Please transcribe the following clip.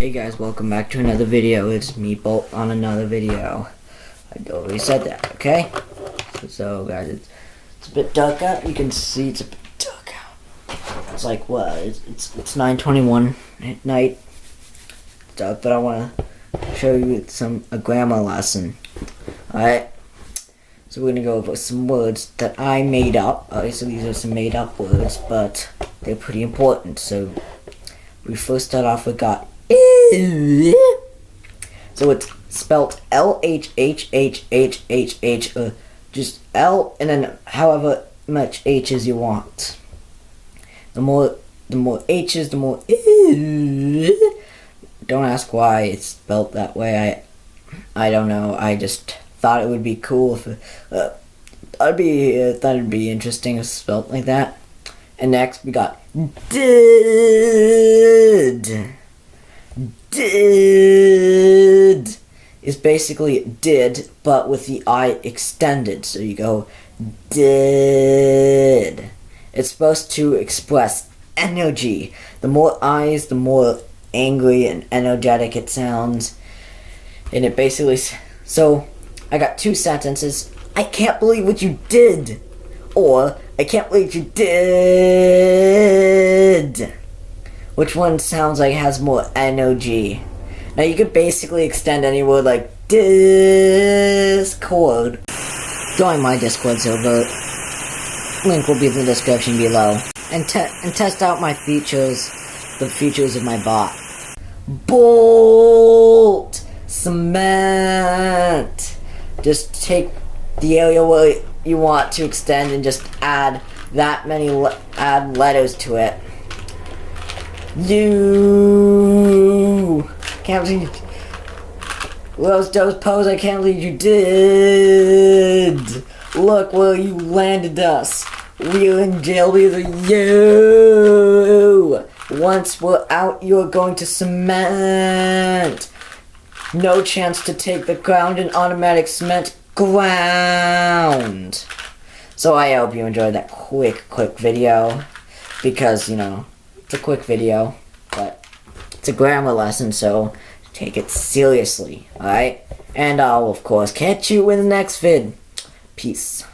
Hey guys, welcome back to another video. It's me, Bolt, on another video. I already said that, okay? So guys, it's a bit dark out. You can see it's a bit dark out. It's like, what? It's 9:21 at night. It's dark, but I want to show you a grammar lesson. Alright? So we're going to go over some words that I made up. So these are some made up words, but they're pretty important. So we first start off with got. So it's spelled Lhhhhhh, just L and then however much H's you want. The more H's, the more. Don't ask why it's spelled that way. I don't know. I just thought it would be cool if thought it'd be interesting if spelled like that. And next we got did. Did is basically did, but with the I extended. So you go did. It's supposed to express energy. The more I's, the more angry and energetic it sounds. And it basically, so I got two sentences. I can't believe what you did. Or I can't believe you did. Which one sounds like it has more energy? Now you could basically extend any word like Discord. Join my Discord server. Link will be in the description below. And test out my features, the features of my bot. Bolt! Cement! Just take the area where you want to extend and just add that many add letters to it. You can't believe those pose. I can't believe you did. Look where you landed us. We're in jail because of you. Once we're out, you're going to cement. No chance to take the ground in automatic cement ground. So I hope you enjoyed that quick video, because you know. It's a quick video, but it's a grammar lesson, so take it seriously, alright? And I'll, of course, catch you in the next vid. Peace.